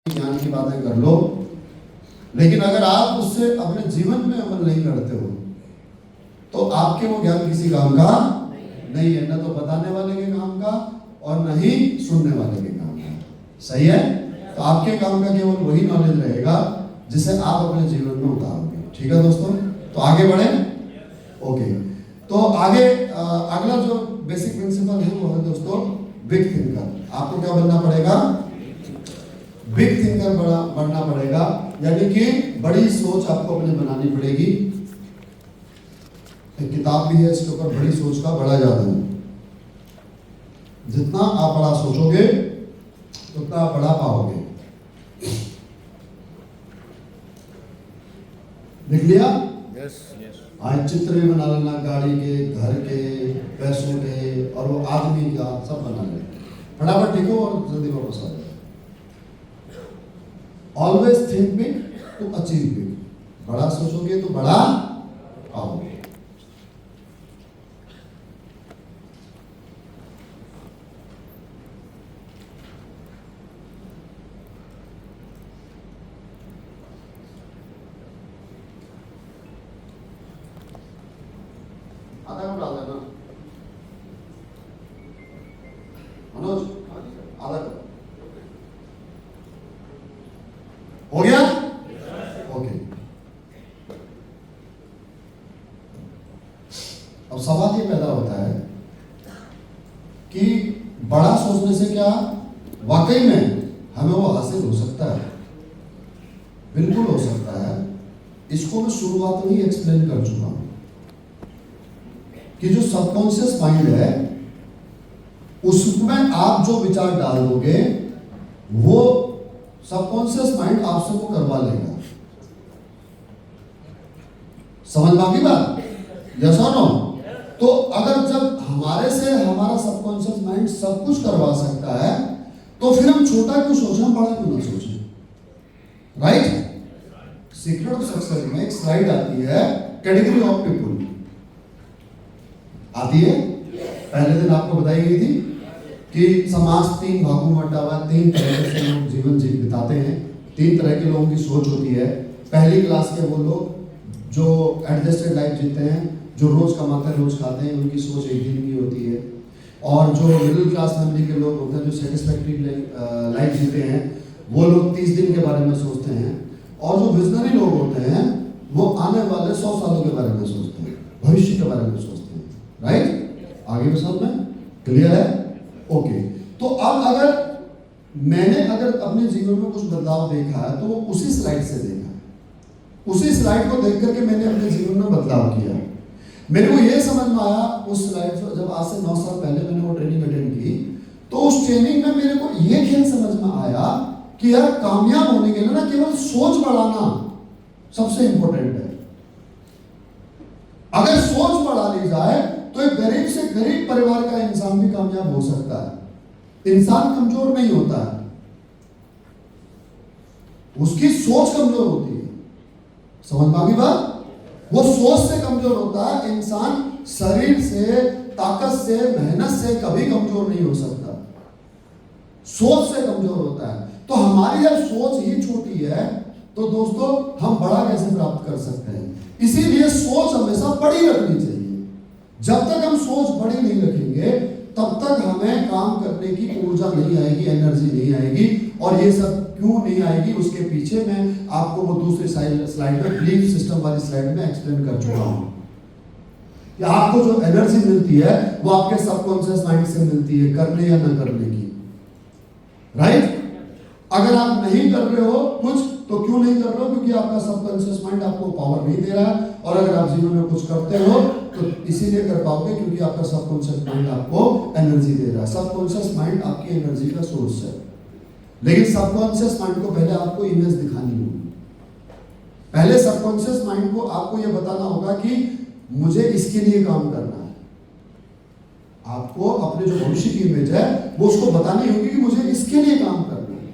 ज्ञान की बातें कर लो, लेकिन अगर आप उससे अपने जीवन में अमल नहीं करते हो तो आपके वो ज्ञान किसी काम का नहीं है, न तो बताने वाले के काम का और न ही सुनने वाले के काम का। सही है? तो आपके काम का केवल वही नॉलेज रहेगा जिसे आप अपने जीवन में उतारोगे। ठीक है दोस्तों, तो आगे बढ़े। ओके, तो आगे अगला जो बेसिक प्रिंसिपल है वो है दोस्तों बिग थिंकर। आपको क्या बनना पड़ेगा? बिग थिंकर बनना पड़ेगा, यानी कि बड़ी सोच आपको अपने बनानी पड़ेगी। एक किताब भी है इसके ऊपर, बड़ी सोच का बड़ा जादू। जितना आप बड़ा सोचोगे उतना आप बड़ा पाओगे। लिख लिया? Yes yes. आज चित्र भी बना लेना, गाड़ी के, घर के, पैसों के और वो आदमी का, सब बना लेना। फटाफट लिखो और जल्दी वापस आ जाओ। Always think big to achieve big. बड़ा सोचोगे तो बड़ा पाओगे। आधा कप डाल देना मनोज, आधा कप हो गया? ओके, अब सवाल ये पैदा होता है कि बड़ा सोचने से क्या वाकई में हमें वो हासिल हो सकता है? बिल्कुल हो सकता है। इसको मैं शुरुआत में ही एक्सप्लेन कर चुका हूं कि जो सबकॉन्शियस माइंड है उसमें आप जो विचार डाल दोगे वो सबकॉन्शियस माइंड आपसे वो करवा लेगा। समझ में आ गई बात? यस और नो? तो अगर जब हमारे से हमारा सबकॉन्शियस माइंड सब कुछ करवा सकता है तो फिर हम छोटा क्यों सोचें, बड़ा क्यों ना सोचें? राइट? सीक्रेट ऑफ सक्सेस में एक स्लाइड आती है, कैटेगरी ऑफ पीपुल आती है। पहले दिन आपको बताई गई थी कि समाज 3 भागों में बंटा हुआ है। 3 तरह से लोग जीवन बिताते हैं। 3 तरह के लोगों की सोच होती है। पहली क्लास के वो लोग जो एडजस्टेड लाइफ जीते हैं, जो रोज कमाते हैं रोज खाते हैं, उनकी सोच एक दिन की होती है। और जो मिडिल क्लास फैमिली के लोग होते हैं, जो सेटिस्फैक्टरी लाइफ जीते हैं, वो लोग 30 दिन के बारे में सोचते हैं। और जो विजनरी लोग होते हैं वो आने वाले 100 सालों के बारे में सोचते हैं, भविष्य के बारे में सोचते हैं। राइट? आगे भी सब में क्लियर है? ओके, तो अब अगर मैंने अपने जीवन में कुछ बदलाव देखा है तो वो उसी स्लाइड से देखा है। उसी स्लाइड को देख करके मैंने अपने जीवन में बदलाव किया। मेरे को ये समझ में आया उस स्लाइड से, जब आज से 9 साल पहले मैंने वो ट्रेनिंग अटेंड की, तो उस ट्रेनिंग में मेरे को ये खेल समझ में आया कि यार कामयाब होने के लिए ना केवल सोच बढ़ाना सबसे इंपॉर्टेंट है। अगर सोच बढ़ा ली जाए तो एक गरीब से गरीब परिवार का इंसान भी कामयाब हो सकता है। इंसान कमजोर नहीं होता है, उसकी सोच कमजोर होती है। समझ में आ गई बात? वो सोच से कमजोर होता है। इंसान शरीर से, ताकत से, मेहनत से कभी कमजोर नहीं हो सकता, सोच से कमजोर होता है। तो हमारी जब सोच ही छोटी है तो दोस्तों हम बड़ा कैसे प्राप्त कर सकते हैं? इसीलिए सोच हमेशा बड़ी रखनी चाहिए। जब तक हम सोच बड़ी नहीं रखेंगे तब तक हमें काम करने की ऊर्जा नहीं आएगी, एनर्जी नहीं आएगी। और ये सब क्यों नहीं आएगी उसके पीछे मैं आपको वो दूसरी स्लाइड में, बिलीफ सिस्टम वाली स्लाइड में एक्सप्लेन कर चुका हूं कि आपको जो एनर्जी मिलती है वो आपके सबकॉन्शियस माइंड से मिलती है, करने या न करने की। राइट? अगर आप नहीं कर रहे हो कुछ तो क्यों नहीं कर रहे हो? क्योंकि आपका सबकॉन्शियस माइंड आपको पावर नहीं दे रहा है। और अगर आप जीवन में कुछ करते हो तो इसीलिए कर पाओगे क्योंकि आपका सबकॉन्शियस माइंड आपको एनर्जी दे रहा है। सबकॉन्शियस माइंड आपकी एनर्जी का सोर्स है। लेकिन सबकॉन्शियस माइंड को पहले आपको इमेज दिखानी होगी। पहले सबकॉन्शियस माइंड को आपको यह बताना होगा कि मुझे इसके लिए काम करना है। आपको अपने जो भविष्य की इमेज है वो उसको बतानी होगी कि मुझे इसके लिए काम करना है।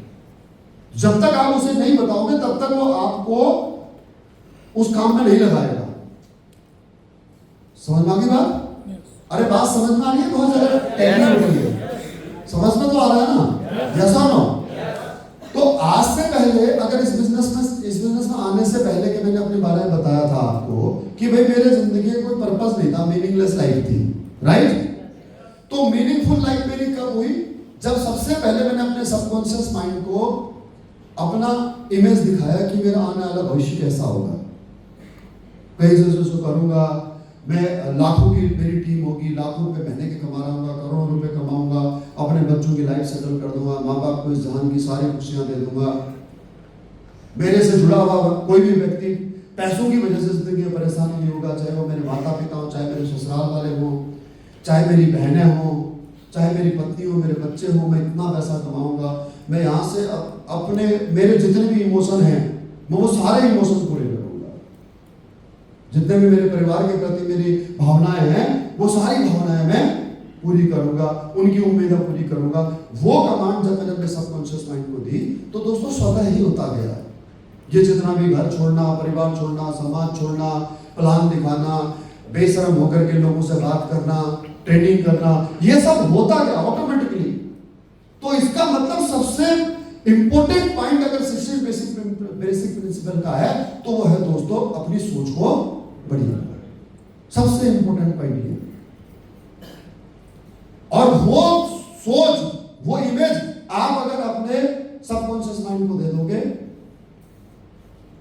जब तक आप उसे नहीं बताओगे तब तक वो आपको उस काम में नहीं लगाएगा। समझ में आ गई बात? अरे बात समझ में आ रही है? बहुत ज्यादा टेक्निकल है, समझ में तो आ रहा है ना? यस और नो? तो आज से पहले अगर इस बिजनेस में आने से पहले कि मैंने अपने बारे में बताया था आपको कि भाई मेरे जिंदगी में कोई पर्पस नहीं था, मीनिंगलेस लाइफ थी, राइट? तो मीनिंगफुल लाइफ मेरी कब हुई? जब सबसे पहले मैंने अपने सबकॉन्शियस माइंड को अपना इमेज दिखाया कि मेरा आने वाला भविष्य कैसा होगा, कई चीजों करूंगा मैं, लाखों की मेरी टीम होगी, लाखों रुपए महीने के कमा रहा हूँ, करोड़ों रुपए कमाऊंगा, अपने बच्चों की लाइफ सेटल कर दूंगा, माँ बाप को इस जहान की सारी खुशियां दे दूंगा। मेरे से जुड़ा हुआ कोई भी व्यक्ति पैसों की वजह से जिंदगी में परेशान नहीं होगा, चाहे वो मेरे माता पिता हो, चाहे मेरे ससुराल वाले हो, चाहे मेरी बहनें हो, चाहे मेरी पत्नी हो, मेरे बच्चे हो, मैं इतना पैसा कमाऊंगा, मैं यहाँ से अपने मेरे जितने भी इमोशन हैं मैं वो सारे इमोशन पूरे करूंगा, जितने भी मेरे परिवार के प्रति मेरी भावनाएं हैं वो सारी भावनाएं मैं पूरी करूंगा, उनकी उम्मीदें पूरी करूंगा। वो कमांड जब मैंने अपने सबकॉन्शियस माइंड को दी तो दोस्तों स्वतः ही होता गया। ये जितना भी घर छोड़ना, परिवार छोड़ना, समाज छोड़ना, प्लान दिखाना, बेशरम होकर के लोगों से बात करना, ट्रेनिंग करना, ये सब होता गया ऑटोमेटिकली। तो इसका मतलब सबसे इंपॉर्टेंट पॉइंट अगर 60 बेसिक प्रिंसिपल का है तो वो है दोस्तों अपनी सोच को बढ़िया, सबसे इंपॉर्टेंट पॉइंट ये। और वो सोच, वो इमेज आप अगर अपने सबकॉन्शियस माइंड को दे दोगे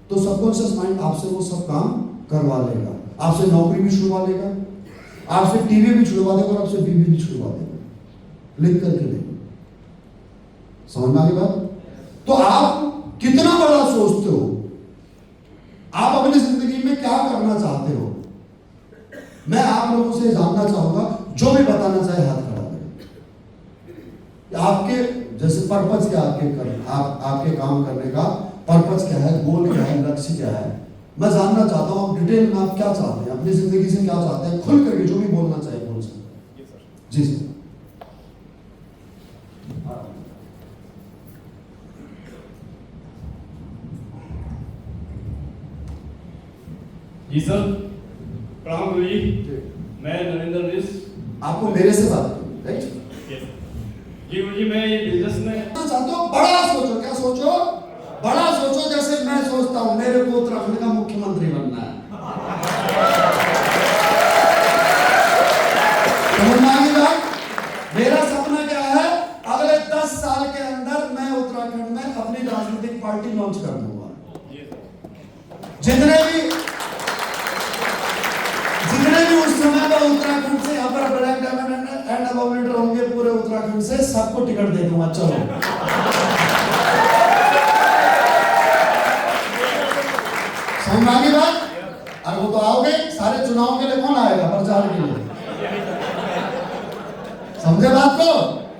तो सबकॉन्शियस माइंड आपसे वो सब काम करवा लेगा, आपसे नौकरी भी छुड़वा लेगा, आपसे टीवी भी छुड़वा देगा और आपसे बीवी भी छुड़वा देगा, लिख करके देगा। समझ में आ गई बात? तो आप कितना बड़ा सोचते हो, आप अपनी जिंदगी में क्या करना चाहते हो, मैं आप लोगों से जानना चाहूंगा। जो भी बताना चाहे हाथ खड़ा करें। आपके जैसे पर्पस क्या, आपके काम करने का पर्पस क्या है, गोल क्या है, लक्ष्य क्या है, मैं जानना चाहता हूं। आप डिटेल में आप क्या चाहते हैं, अपनी जिंदगी से क्या चाहते हैं, खुल करके जो भी बोलना चाहिए बोल सकते हैं। जी सर। जी सर, प्रणाम गुरु जी। मैं नरेंद्र मिश्र। आपको मेरे से बात करनी, राइट? जी गुरु जी, मैं ये बिजनेस में चाहता हूँ बड़ा सोचो। क्या सोचो? बड़ा सोचो। जैसे मैं सोचता हूँ मेरे को उत्तराखंड का मुख्यमंत्री बनना है। मेरा सपना क्या है? अगले 10 साल के अंदर मैं उत्तराखंड में अपनी राजनीतिक पार्टी लॉन्च कर दूंगा। जितने भी उस समय पर उत्तराखंड से यहाँ पर ब्लैक डायमंड एंड अबॉर्डिनेटर होंगे पूरे उत्तराखंड से, सबको टिकट दे दूंगा। चलो समझ में आ गई बात? अरे वो तो आओगे, सारे चुनाव के लिए कौन आएगा प्रचार के लिए? समझे बात को?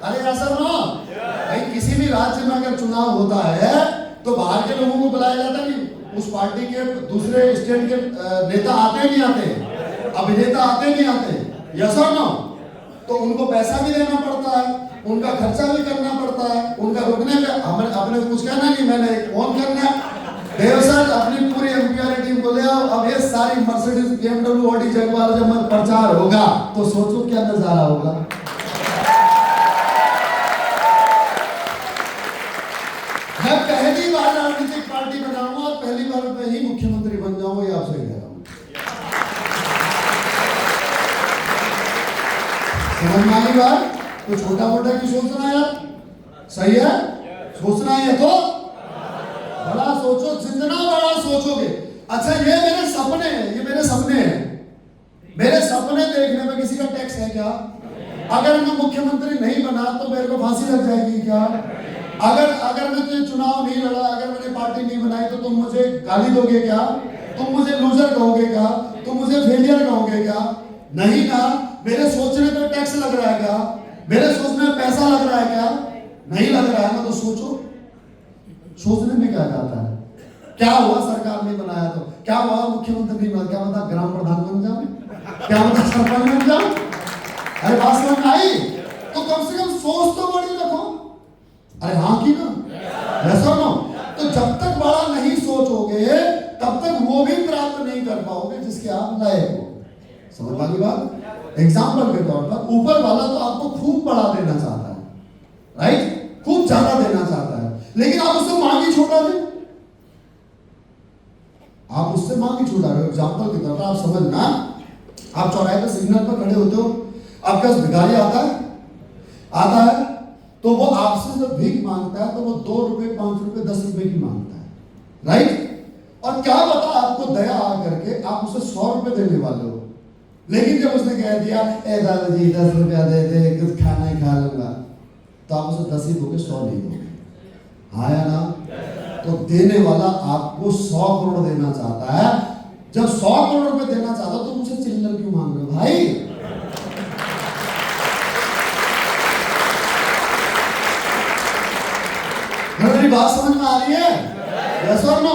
अरे ऐसा ना भाई, किसी भी राज्य में अगर चुनाव होता है तो बाहर के लोगों को बुलाया जाता है कि उस पार्टी के दूसरे स्टेट के नेता आते नहीं आते, अभिनेता आते नहीं आते, यस और नो? तो उनको पैसा भी देना पड़ता है, उनका खर्चा भी करना पड़ता है, उनका रुकने पे अपने कुछ कहना नहीं, मैंने फोन करना है, देव सर अपनी पूरी एमपीआर टीम को ले आओ। अब ये सारी मर्सिडीज, BMW, ऑडी, जगवार जब प्रचार होगा तो सोचो क्या नजारा होगा। मैं पहली बार राजनीतिक पार्टी बनाऊंगा और पहली बार में ही मुख्यमंत्री बन जाऊंगा, ये आपसे कह रहा हूं। समझ में आ गई बात? तो छोटा मोटा क्यों सोचना है यार? सही है, सोचना है तो बड़ा सोचो। जितना बड़ा सोचोगे, अच्छा ये मेरे सपने हैं, ये मेरे सपने हैं, मेरे सपने देखने में किसी का टैक्स है क्या? अगर मैं मुख्यमंत्री नहीं बना तो मेरे को फांसी लग जाएगी क्या? अगर मैं तुझे चुनाव नहीं लड़ा, अगर मैंने पार्टी नहीं बनाई तो तुम मुझे गाली दोगे क्या? तुम मुझे लूजर कहोगे क्या? तुम मुझे फेलियर कहोगे क्या? नहीं ना। मेरे सोचने पे टैक्स लग रहा है क्या? मेरे सोचने में पैसा लग रहा है क्या? नहीं लग रहा है ना। तो सोचो, सोचने में क्या जाता है? क्या हुआ सरकार नहीं बनाया तो? क्या हुआ मुख्यमंत्री नहीं बना? क्या बता ग्राम प्रधान बन जाओ? क्या बता सरपंच बन जाओ? अरे बात समझ में आई? तो कम से कम सोच तो बड़ी रखो। अरे हाँ की ना, ऐसा ना। तो जब तक बड़ा नहीं सोचोगे तब तक वो भी प्राप्त नहीं कर पाओगे जिसके आप लायक हो। समझ में आ गई बात? एग्जाम्पल के तौर पर ऊपर वाला तो आपको खूब बढ़ा देना चाहता है, राइट? खूब ज्यादा देना चाहता है, लेकिन आप उससे मांग आप उससे मांग के छूटा रहे हो। एग्जाम्पल की तरह आप समझना, आप चौराहे पर सिग्नल पर खड़े होते हो, आपके पास भिखारी आता है, तो वो आपसे जब भीख मांगता है तो वो 2 रुपए, 5 रुपए, 10 रुपए की मांगता है, राइट? और क्या पता आपको दया आ करके आप उसे 100 रुपए देने वाले हो, लेकिन जब उसने कह दिया ए दादाजी 10 रुपया दे दे, कुछ खाना ही खा लूंगा, तो आप उसे 10 ही दोगे, 100 नहीं दोगे। हाँ या ना? तो देने वाला आपको 100 करोड़ देना चाहता है। जब 100 करोड़ रुपए देना चाहता तो मुझसे चिल्लर क्यों मांग रहे हो भाई? मेरी बात समझ में आ रही है? यस और नो?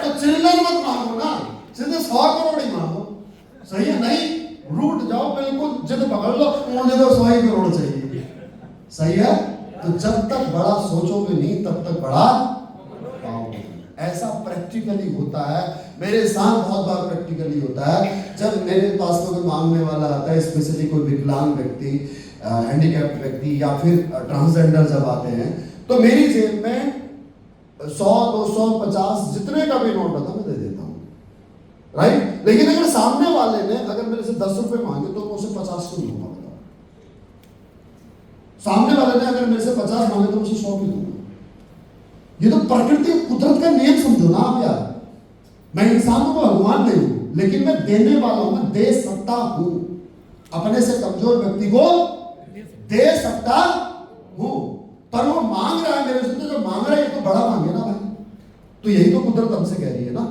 तो चिल्लर मत मांगो ना, सीधे 100 करोड़ ही मांगो, सही है? नहीं रूट जाओ, बिल्कुल जिद पकड़ लो, मुझे तो 100 ही करोड़ चाहिए, सही है? तो जब तक बड़ा सोचोगे नहीं तब तक बड़ा पाओगे। ऐसा प्रैक्टिकली होता है, मेरे साथ बहुत बार प्रैक्टिकली होता है। जब मेरे पास कोई मांगने वाला आता है, स्पेशली कोई विकलांग व्यक्ति, हैंडीकैप्ड व्यक्ति या फिर ट्रांसजेंडर जब आते हैं, तो मेरी जेब में 100, 200, 50 जितने का भी नोट होता मैं दे देता हूँ, राइट? लेकिन अगर सामने वाले ने अगर मेरे से 10 रुपए मांगे तो मैं उसे 50 क्यों दूंगा? बताओ। सामने वाले ने अगर मेरे से 50 मांगे तो उसे 100 क्यों दूंगा? ये तो प्रकृति, कुदरत का नियम समझो ना आप यार। मैं इंसानों को भगवान नहीं हूं, लेकिन मैं देने वाला हूं, मैं दे सकता हूं। अपने से कमजोर व्यक्ति को दे सकता हूं, पर वो मांग रहा है मेरे से, तो जो मांग रहा है ये तो बड़ा मांगे ना भाई। तो यही तो कुदरत हमसे कह रही है ना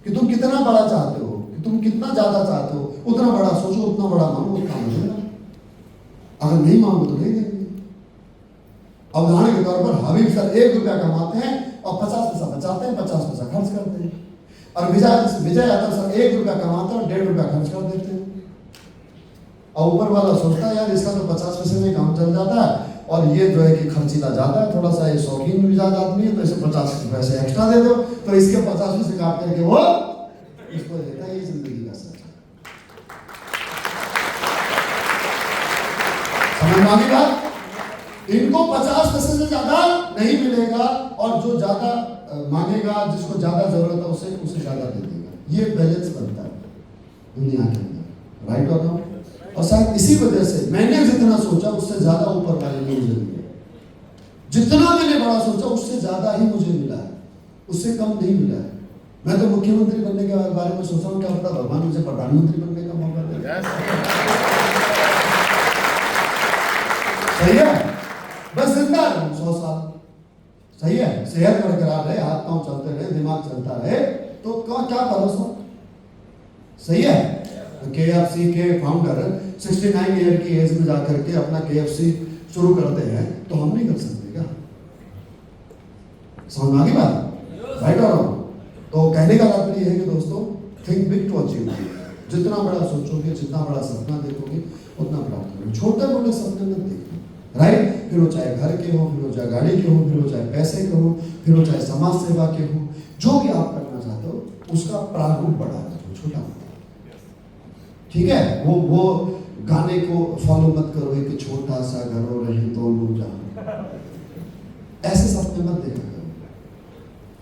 कि तुम कितना बड़ा चाहते हो, कि तुम कितना ज्यादा चाहते हो, उतना बड़ा सोचो, उतना बड़ा मांगो, उतना मिलेगा। अगर नहीं मांगो तो नहीं देंगे। अब उदाहरण के तौर पर हबीब सर 1 रुपया कमाते हैं और 50 पैसा बचाते हैं, 50 पैसा खर्च करते हैं। और विजय यादव सर 1 रुपया कमाते हैं और 1.5 रुपया खर्च कर देते हैं। और ऊपर वाला सोचता है यार इसका तो 50 पैसे में काम चल जाता है, और ये जो है कि खर्चीला ज्यादा है, थोड़ा सा ये शौकीन मिजाज आदमी है, तो इसे 50 पैसे एक्स्ट्रा दे दो, तो इसके 50 पैसे काट करके वो इसको देता है। ये जिंदगी का सच है। समझ में आ गई बात? इनको 50 पैसे से ज्यादा नहीं मिलेगा, और जो ज्यादा मांगेगा, जिसको ज्यादा जरूरत है उसे ज्यादा दे देगा। ये बैलेंस बनता है दुनिया के अंदर, राइट और नॉट? और शायद इसी वजह से मैंने जितना सोचा उससे ज्यादा ऊपर वाले ने मुझे दिया। जितना मैंने बड़ा सोचा उससे ज्यादा ही मुझे मिला है, उससे कम नहीं मिला है। मैं तो मुख्यमंत्री बनने के बारे में सोचा हूँ, क्या पता भगवान मुझे प्रधानमंत्री बनने का मौका दे। सही है? बस जिंदा रहूं 100 साल, सही है? सेहत बरकरार रहे, हाथ पांव चलते रहे, दिमाग चलता रहे, तो क्या भरोसा? सही है? KFC के फाउंडर 69 ईयर की एज में जाकर के अपना KFC शुरू करते हैं, तो हम नहीं कर सकते क्या? समझ में आ गई बात? राइट और रॉन्ग? तो कहने का तात्पर्य है कि दोस्तों, थिंक बिग टू अचीव। जितना बड़ा सोचोगे, जितना बड़ा सपना देखोगे, उतना प्राप्त करोगे। छोटे मोटे सपने मत देखो, राइट? फिर वो चाहे घर के हो, फिर वो चाहे गाड़ी के हो, फिर वो चाहे पैसे के हो, फिर वो चाहे समाज सेवा के हो, जो भी आप करना चाहते हो उसका प्रारूप बढ़ा दो, छोटा मोटा, ठीक है? वो गाने को फॉलो मत करो, एक छोटा सा घर हो रहे तो लोग जहां, ऐसे सपने मत देखा करो।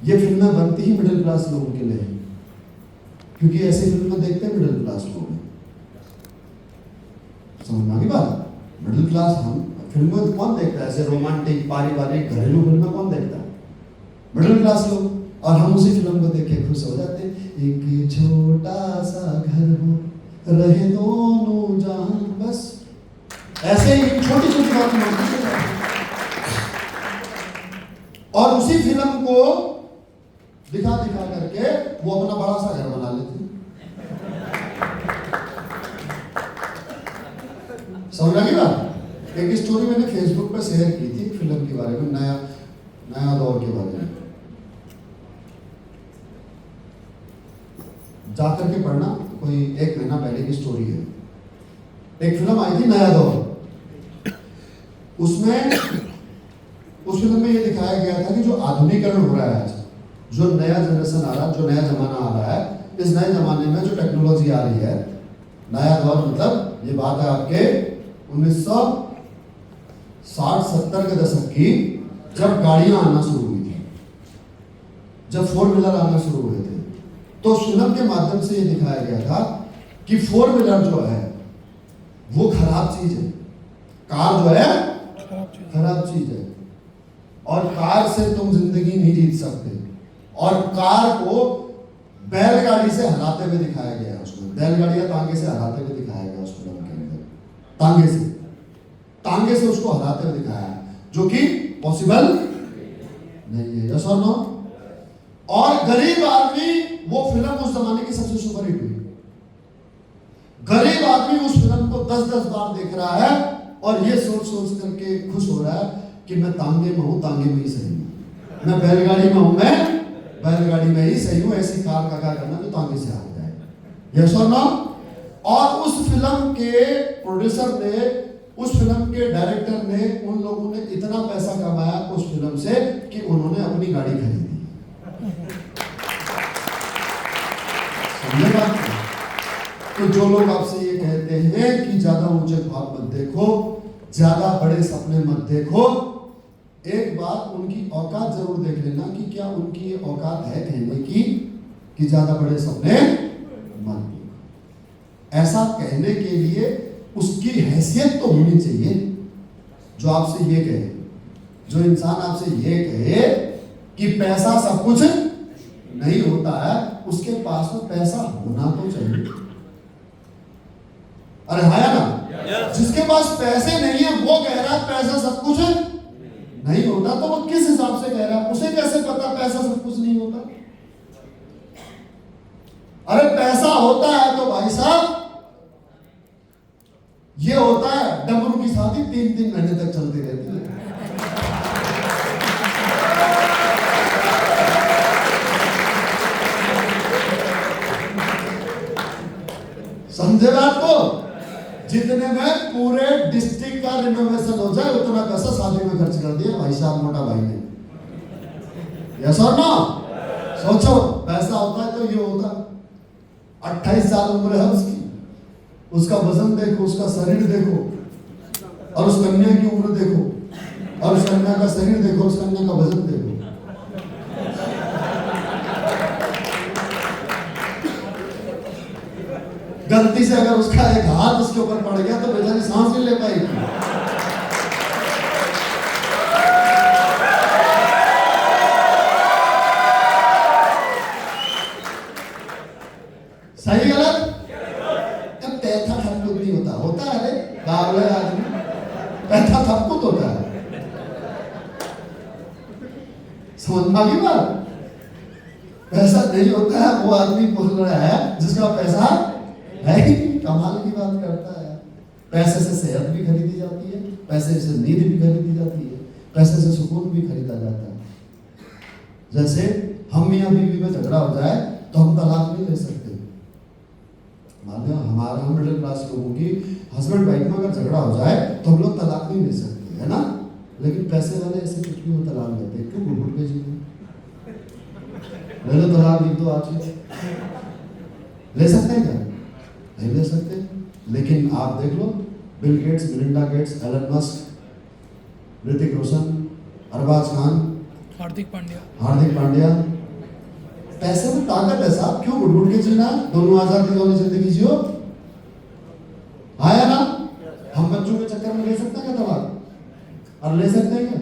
ये फिल्में बनती ही मिडिल क्लास लोगों के लिए, क्योंकि ऐसे फिल्में देखते हैं मिडिल क्लास लोग। समझ में आ गई बात? मिडिल क्लास हम फिल्में कौन देखता है? ऐसे रोमांटिक, पारिवारिक, घरेलू फिल्में कौन देखता है? मिडिल क्लास लोग। और हम उसी फिल्म को देख के खुश हो जाते हैं। एक छोटा सा घर हो रहे दोनों जहां, बस ऐसे ही छोटी छोटी बातें। और उसी फिल्म को दिखा करके वो अपना बड़ा सा घर बना लेते। समझ आ गई बात? एक स्टोरी मैंने फेसबुक पर शेयर की थी फिल्म के बारे में, नया दौर के बारे में। जाकर के पढ़ना, कोई 1 महीना पहले की स्टोरी है। एक फिल्म आई थी नया दौर। उसमें उस फिल्म में ये दिखाया गया था कि जो आधुनिकीकरण हो रहा है आज, जो नया जनरेशन आ रहा है, जो नया जमाना आ रहा है, इस नए जमाने में जो टेक्नोलॉजी आ रही है, नया दौर मतलब ये बात है आपके 1960-70 के दशक की, जब गाड़ियां आना शुरू हुई थी। जब 4 व्हीलर आना शुरू हुए थे, तो फिल्म के माध्यम से ये दिखाया गया था कि 4 व्हीलर जो है वो खराब चीज है, कार जो है खराब चीज है, और कार से तुम जिंदगी नहीं जीत सकते। और कार को बैलगाड़ी से हराते हुए दिखाया गया है उसमें, बैलगाड़ी या तांगे से हराते हुए दिखाया गया उस फिल्म के अंदर, तांगे से उसको हराते हुए दिखाया है, जो कि पॉसिबल नहीं है। यस और नो? और गरीब आदमी, वो फिल्म उस जमाने की सबसे सुपरहिट हुई। गरीब आदमी उस फिल्म को 10-10 बार देख रहा है और ये सोच करके खुश हो रहा है कि मैं तांगे में हूं, तांगे में ही सही हूं, मैं बैलगाड़ी में हूं, मैं बैलगाड़ी में ही सही हूं। ऐसी कार का क्या करना जो तांगे से हार जाए। यस और नो? और उस फिल्म के प्रोड्यूसर ने, उस फिल्म के डायरेक्टर ने, उन लोगों ने इतना पैसा कमाया उस फिल्म से कि उन्होंने अपनी गाड़ी खरीदी। समझे बात? तो जो लोग आपसे ये कहते हैं कि ज्यादा ऊंचे ख्वाब मत देखो, ज्यादा बड़े सपने मत देखो, एक बात उनकी औकात जरूर देख लेना कि क्या उनकी ये औकात है कहने की कि ज्यादा बड़े सपने मत देखो। ऐसा कहने के लिए उसकी हैसियत तो होनी चाहिए। जो आपसे ये कहे, जो इंसान आपसे ये कहे कि पैसा सब कुछ नहीं होता है, उसके पास में पैसा होना तो चाहिए। अरे हाँ या ना? जिसके पास पैसे नहीं है वो कह रहा है पैसा सब कुछ नहीं होता, तो वो किस हिसाब से कह रहा है? उसे कैसे पता पैसा सब कुछ नहीं होता? अरे पैसा होता है तो भाई साहब ये होता है, डमरू की शादी 3-3 महीने तक चलती रहती है। समझे बात को? जितने में पूरे डिस्ट्रिक्ट का रिनोवेशन हो जाए उतना पैसा शादी में खर्च कर दिया भाई साहब, मोटा भाई ने। यस और नो? सोचो, पैसा होता है तो ये होता। 28 साल उम्र है उसकी, उसका वजन देखो, उसका शरीर देखो, और उस कन्या की उम्र देखो, और उस कन्या का शरीर देखो, उस कन्या का वजन देखो। गलती से अगर उसका एक हाथ उसके ऊपर पड़ गया तो बेचारी सांस नहीं ले पाएगी। सही गलत? पैथा थपकुत नहीं होता, होता है रे गावले आदमी, पैथा थपकुत होता है। समझ में आ गई बात? पैसा नहीं होता है वो आदमी बोल रहा है जिसका पैसा है। कमाल की बात करता है। पैसे से सेहत भी खरीदी जाती है, पैसे से नींद भी खरीदी जाती है, पैसे से सुकून भी खरीदा जाता है। जैसे हम मियां बीवी में झगड़ा हो जाए तो हम तलाक नहीं ले सकते। मान लो हमारा मिडिल क्लास लोगों की हस्बैंड वाइफ में अगर झगड़ा हो जाए तो हम लोग तलाक नहीं ले सकते, है ना? लेकिन पैसे वाले ऐसे कुछ भी वो तलाक लेते हैं। क्यों घुट के जीते? ले लो तलाक, लिख दो आज। ले सकते हैं क्या? नहीं ले सकते। लेकिन आप देख लो, Bill Gates, Melinda Gates, Elon Musk, Hrithik Roshan, Arbaaz Khan, Hardik Pandya, पैसे में ताकत है साहब। क्यों घुट के जीना? दोनों आजादी वाली जिंदगी जियो। आया ना? हम बच्चों के चक्कर में ले सकते हैं क्या तलाक? और ले सकते हैं क्या?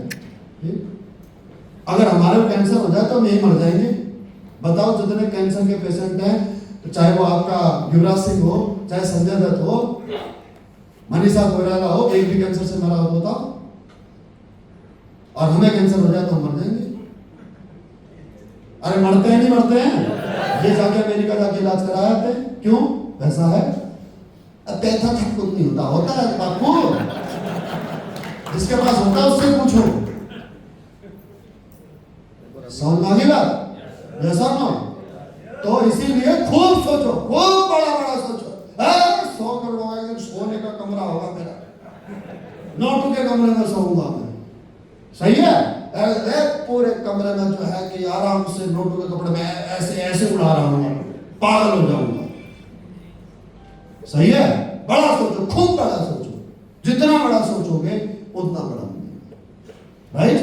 अगर हमारे को कैंसर हो जाए तो हम यही मर जाएंगे। बताओ, जितने कैंसर के पेशेंट हैं, तो चाहे वो आपका युवराज सिंह हो, चाहे संजय दत्त हो, मनीषा कोइराला हो, एक भी कैंसर से मरा हो बताओ, और हमें कैंसर हो जाए तो हम मर जाएंगे। अरे मरते हैं नहीं मरते हैं? ये जाके अमेरिका जाके इलाज कराया थे। क्यों? पैसा है। अब पैसा सब कुछ नहीं होता, होता है बापू। जिसके पास होता है उससे पूछो। समझ में आ गई बात? जैसा ना, तो इसीलिए खूब सोचो, खूब बड़ा सोचो। 100 करोड़ का सोने का कमरा होगा मेरा, नोटों के कमरे में सोऊंगा मैं। सही है? पूरे कमरे में जो है कि आराम से नोटों के कपड़े में ऐसे उड़ा रहा हूँ, पागल हो जाऊंगा। सही है? बड़ा सोचो, खूब बड़ा सोचो। जितना बड़ा सोचोगे उतना बड़ा मिलेगा। राइट?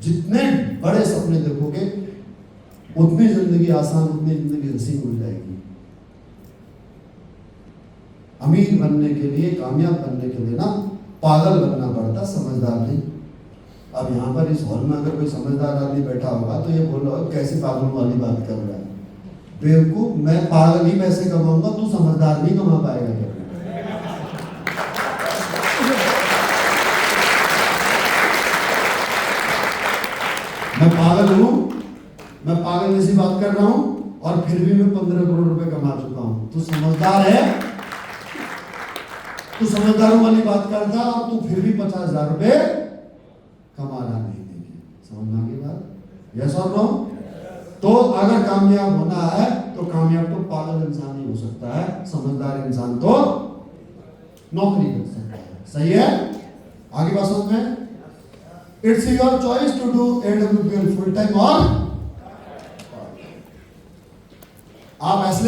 जितने बड़े सपने देखोगे उतनी जिंदगी आसान, उतनी जिंदगी हसीन हो जाएगी। अमीर बनने के लिए, कामयाब बनने के लिए ना पागल बनना पड़ता, समझदार नहीं। अब यहाँ पर इस हॉल में अगर कोई समझदार आदमी बैठा होगा तो ये बोल रहा होगा कैसे पागल वाली बात कर रहा है, बेवकूफ, मैं पागल ही पैसे कमाऊंगा, तू समझदार नहीं कमा पाएगा क्या? मैं पागल हूं, मैं पागल जैसी बात कर रहा हूं और फिर भी मैं 15 करोड़ रुपए कमा चुका हूं। तू समझदार है, तू समझदारों वाली बात करता और तू फिर भी 50,000 रुपए कमा रहा नहीं देगी। समझ में आ गई बात? यस और नो? तो अगर कामयाब होना है तो कामयाब तो पागल इंसान ही हो सकता है, समझदार इंसान तो नौकरी कर सकता है। सही है? आगे बात समझ में? It's your choice to do AWPL full time और आप ऐसे